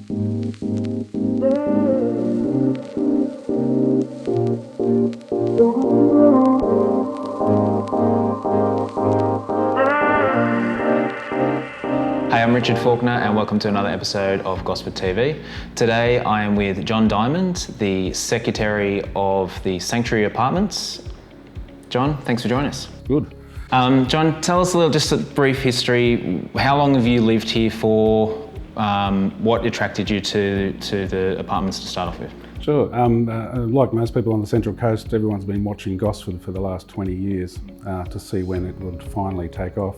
Hey, I'm Richard Faulkner and welcome to another episode of Gosford TV. Today I am with John Diamond, the Secretary of the Sanctuary Apartments. John, thanks for joining us. Good. John, tell us just a brief history. How long have you lived here for? What attracted you to the apartments to start off with? Sure. Like most people on the Central Coast, everyone's been watching Gosford for the last 20 years to see when it would finally take off.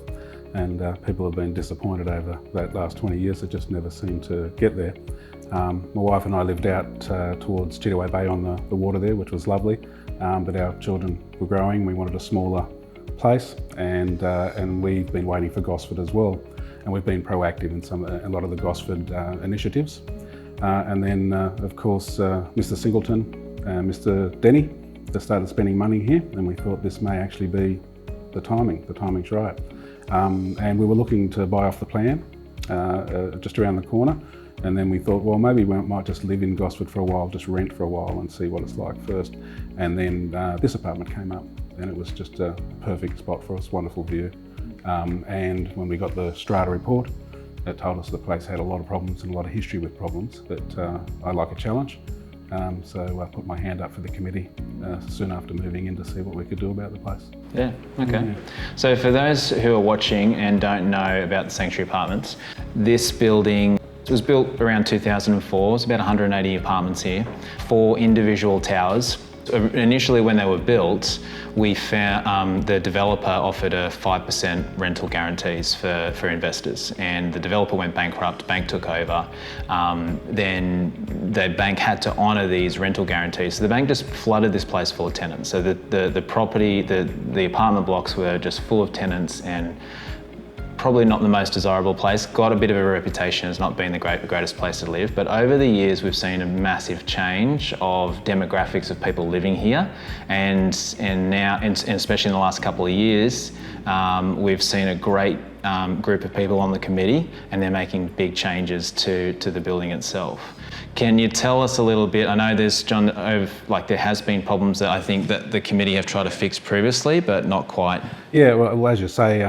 And people have been disappointed over that last 20 years. It just never seemed to get there. My wife and I lived out towards Chittiway Bay on the water there, which was lovely. But our children were growing. We wanted a smaller place, and we've been waiting for Gosford as well. And we've been proactive in a lot of the Gosford initiatives. And then, of course, Mr. Singleton and Mr. Denny, they started spending money here, and we thought this may actually be the timing. The timing's right. And we were looking to buy off the plan just around the corner. And then we thought, well, maybe we might just live in Gosford for a while, just rent for a while and see what it's like first. And then this apartment came up, and it was just a perfect spot for us, wonderful view. And when we got the strata report, it told us the place had a lot of problems and a lot of history with problems, but I like a challenge. So I put my hand up for the committee soon after moving in to see what we could do about the place. Yeah, okay. Yeah. So for those who are watching and don't know about the Sanctuary Apartments, this building was built around 2004. It's about 180 apartments here, 4 individual towers. Initially when they were built, we found the developer offered a 5% rental guarantees for investors, and the developer went bankrupt, bank took over. Then the bank had to honour these rental guarantees. So the bank just flooded this place full of tenants. So the property, the apartment blocks were just full of tenants, and probably not the most desirable place. Got a bit of a reputation as not being the greatest place to live, but over the years we've seen a massive change of demographics of people living here, and now, and especially in the last couple of years, we've seen a great group of people on the committee, and they're making big changes to the building itself. Can you tell us a little bit? I know there's, John, there has been problems that I think that the committee have tried to fix previously, but not quite. Yeah, well, as you say,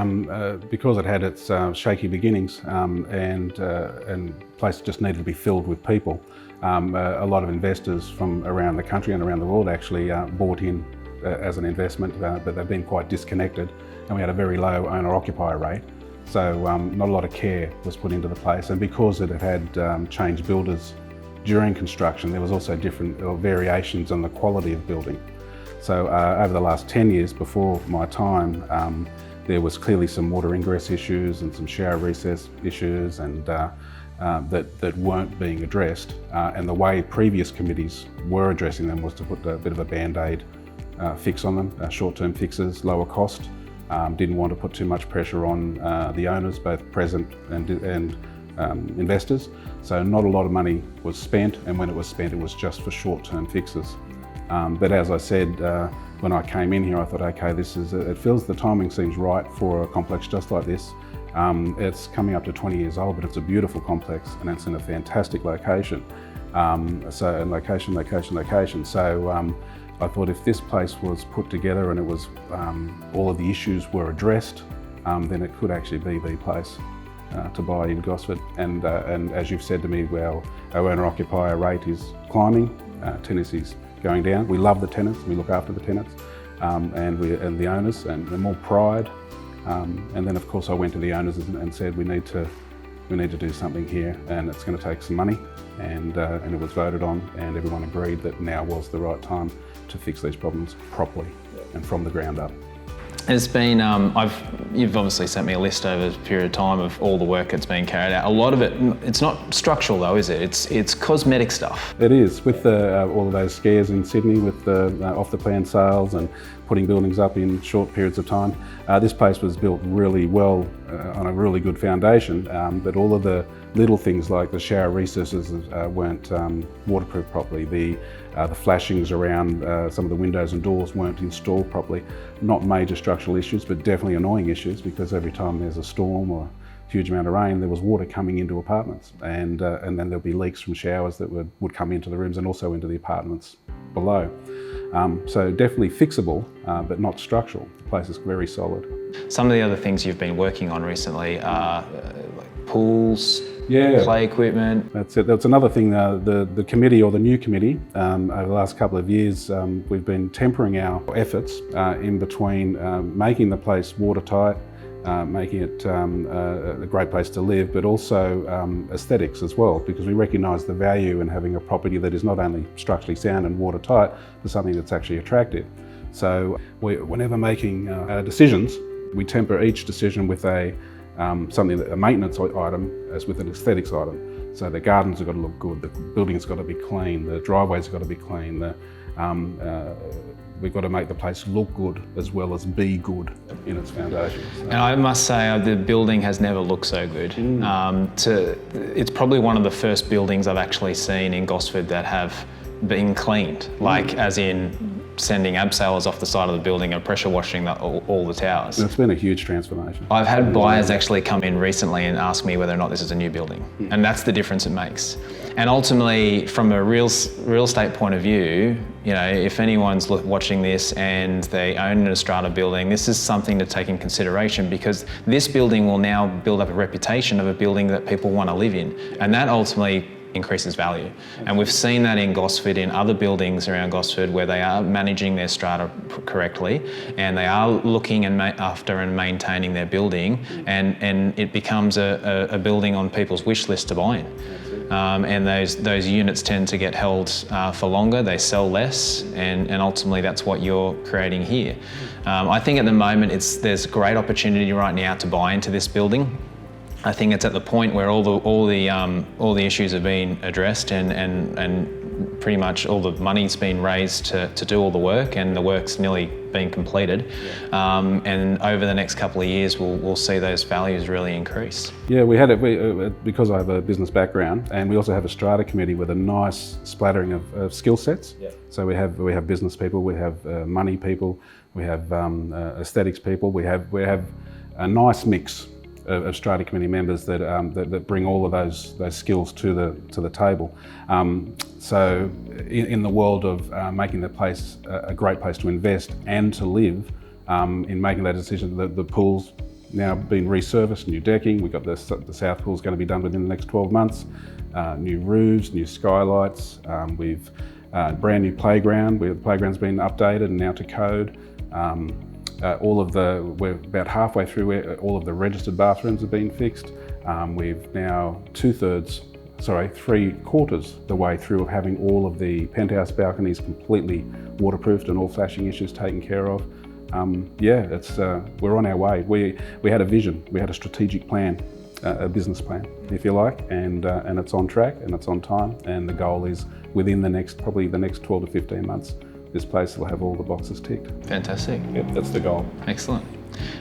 because it had its shaky beginnings and the place just needed to be filled with people, a lot of investors from around the country and around the world actually bought in as an investment, but they've been quite disconnected, and we had a very low owner-occupier rate. So not a lot of care was put into the place, and because it had changed builders during construction, there was also different variations on the quality of building. So over the last 10 years before my time, there was clearly some water ingress issues and some shower recess issues, and that weren't being addressed. And the way previous committees were addressing them was to put a bit of a band-aid fix on them, short-term fixes, lower cost. Didn't want to put too much pressure on the owners, both present and investors. So not a lot of money was spent, and when it was spent, it was just for short-term fixes. But as I said, when I came in here, I thought, okay, it feels the timing seems right for a complex just like this. It's coming up to 20 years old, but it's a beautiful complex, and it's in a fantastic location. Location. So I thought if this place was put together and it was all of the issues were addressed, then it could actually be the place to buy in Gosford. And as you've said to me, well, our owner-occupier rate is climbing, tenancy's going down. We love the tenants, we look after the tenants, and the owners, and the more pride. And then of course I went to the owners and said we need to do something here, and it's going to take some money, and it was voted on, and everyone agreed that now was the right time to fix these problems properly and from the ground up. It's been, you've obviously sent me a list over a period of time of all the work that's been carried out. A lot of it, it's not structural though, is it? It's cosmetic stuff. It is, with all of those scares in Sydney with the off-the-plan sales and putting buildings up in short periods of time. This place was built really well on a really good foundation, but all of the little things like the shower recesses weren't waterproof properly. The flashings around some of the windows and doors weren't installed properly. Not major structural issues, but definitely annoying issues, because every time there's a storm or huge amount of rain, there was water coming into apartments, and then there'll be leaks from showers that would come into the rooms and also into the apartments below. So definitely fixable, but not structural. The place is very solid. Some of the other things you've been working on recently are like pools, play equipment. That's it. That's another thing. The committee, or the new committee, over the last couple of years, we've been tempering our efforts in between making the place watertight, making it a great place to live, but also aesthetics as well, because we recognise the value in having a property that is not only structurally sound and watertight, but something that's actually attractive. So whenever making decisions, we temper each decision with a maintenance item as with an aesthetics item. So the gardens have got to look good, the building's got to be clean, the driveway's have got to be clean, we've got to make the place look good as well as be good in its foundations. And I must say the building has never looked so good. It's probably one of the first buildings I've actually seen in Gosford that have been cleaned, like as in sending abseilers off the side of the building and pressure washing all the towers. It's been a huge transformation. I've had buyers actually come in recently and ask me whether or not this is a new building, and that's the difference it makes. And ultimately, from a real estate point of view, you know, if anyone's watching this and they own an strata building, this is something to take in consideration, because this building will now build up a reputation of a building that people want to live in, and that ultimately increases value. And we've seen that in Gosford, in other buildings around Gosford, where they are managing their strata correctly and they are looking after and maintaining their building, and it becomes a building on people's wish list to buy in. And those units tend to get held for longer, they sell less, and ultimately that's what you're creating here. I think at the moment there's great opportunity right now to buy into this building. I think it's at the point where all the issues have been addressed, and pretty much all the money's been raised to do all the work, and the work's nearly been completed. And over the next couple of years, we'll see those values really increase. Yeah, because I have a business background, and we also have a strata committee with a nice splattering of skill sets. Yeah. So we have business people, we have money people, we have aesthetics people, we have a nice mix of strata committee members that bring all of those skills to the table. So in the world of making the place a great place to invest and to live, in making that decision, the pool's now been resurfaced, new decking. We've got the south pool's going to be done within the next 12 months. New roofs, new skylights. We've brand new playground. The playground's been updated and now to code. We're about halfway through where all of the registered bathrooms have been fixed. We've now 3/4 the way through of having all of the penthouse balconies completely waterproofed and all flashing issues taken care of. We're on our way. We had a vision, we had a strategic plan, a business plan, if you like, and it's on track and it's on time, and the goal is within probably the next 12 to 15 months, this place will have all the boxes ticked. Fantastic. Yep, that's the goal. Excellent.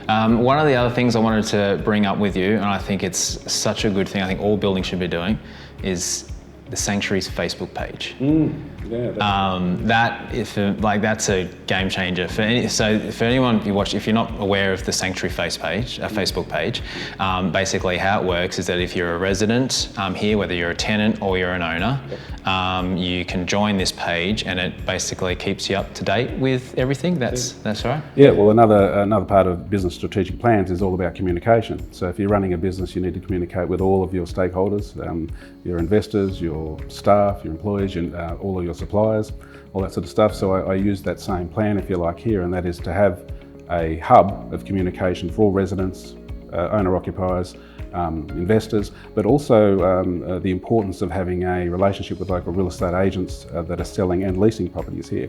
One of the other things I wanted to bring up with you, and I think it's such a good thing, I think all buildings should be doing, is the Sanctuary's Facebook page. That's a game changer. For anyone, if you're not aware of the Sanctuary Facebook page, basically how it works is that if you're a resident here, whether you're a tenant or you're an owner, you can join this page, and it basically keeps you up to date with everything. That's right. Yeah. Well, another part of business strategic plans is all about communication. So if you're running a business, you need to communicate with all of your stakeholders, your investors, your staff, your employees, all of your suppliers, all that sort of stuff. So I use that same plan, if you like, here, and that is to have a hub of communication for all residents, owner-occupiers, investors, but also the importance of having a relationship with local real estate agents that are selling and leasing properties here.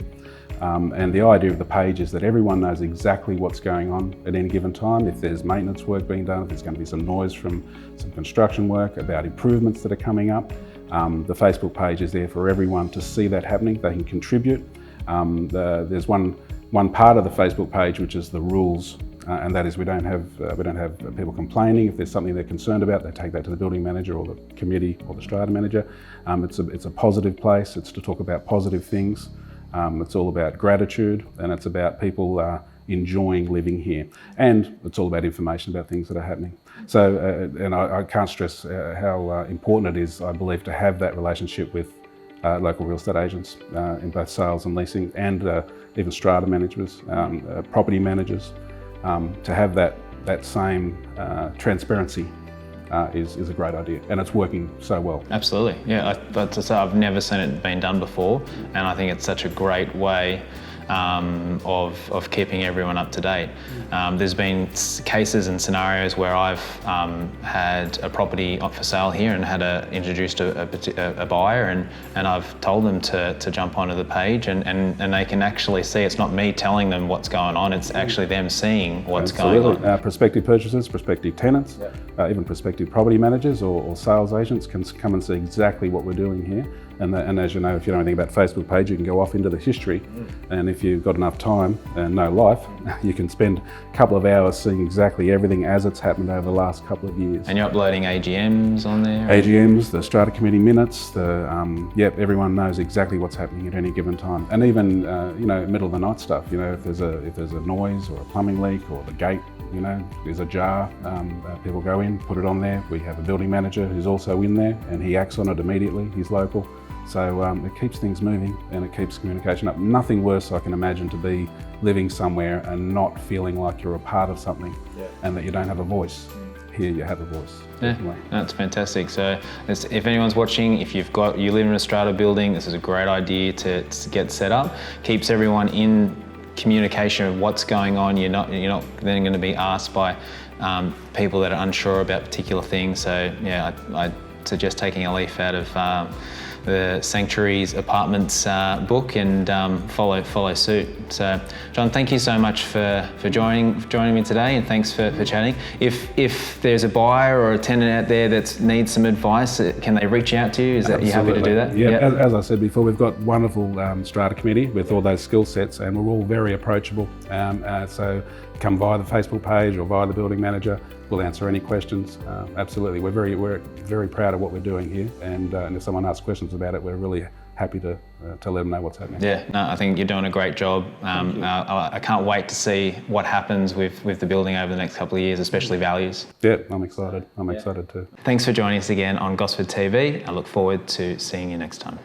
And the idea of the page is that everyone knows exactly what's going on at any given time. If there's maintenance work being done, if there's going to be some noise from some construction work, about improvements that are coming up, the Facebook page is there for everyone to see that happening. They can contribute. There's one part of the Facebook page which is the rules, and that is we don't have people complaining. If there's something they're concerned about, they take that to the building manager or the committee or the strata manager. It's a positive place. It's to talk about positive things. It's all about gratitude, and it's about people enjoying living here. And it's all about information about things that are happening. So, and I can't stress how important it is, I believe, to have that relationship with local real estate agents in both sales and leasing, and even strata managers, property managers, to have that same transparency is a great idea, and it's working so well. Absolutely, yeah. I've never seen it being done before, and I think it's such a great way of keeping everyone up to date. There's been cases and scenarios where I've had a property for sale here and had introduced a buyer, and I've told them to jump onto the page, and they can actually see it's not me telling them what's going on, it's actually them seeing what's going on. Prospective purchasers, prospective tenants, even prospective property managers or sales agents can come and see exactly what we're doing here. And as you know, if you know anything about Facebook page, you can go off into the history, and if you've got enough time and no life, you can spend a couple of hours seeing exactly everything as it's happened over the last couple of years. And you're uploading AGMs on there? AGMs, the strata committee minutes, everyone knows exactly what's happening at any given time. And even middle of the night stuff. If there's a noise or a plumbing leak or the gate, there's ajar, people go in, put it on there. We have a building manager who's also in there, and he acts on it immediately. He's local. So it keeps things moving, and it keeps communication up. Nothing worse I can imagine to be living somewhere and not feeling like you're a part of something, and that you don't have a voice. Here you have a voice. Yeah, that's fantastic. So if anyone's watching, if you live in a strata building, this is a great idea to get set up. Keeps everyone in communication of what's going on. You're not then going to be asked by people that are unsure about particular things. So yeah, I suggest taking a leaf out of the Sanctuaries Apartments book and follow suit. So, John, thank you so much for joining me today, and thanks for chatting. If there's a buyer or a tenant out there that needs some advice, can they reach out to you? Are you happy to do that? Yeah, as I said before, we've got wonderful strata committee with all those skill sets, and we're all very approachable. So come via the Facebook page or via the building manager. We'll answer any questions. Absolutely, we're very proud of what we're doing here, and if someone asks questions about it, we're really happy to let them know what's happening. Yeah, no, I think you're doing a great job. I can't wait to see what happens with the building over the next couple of years, especially values. Yeah, I'm excited. I'm excited too. Thanks for joining us again on Gosford TV. I look forward to seeing you next time.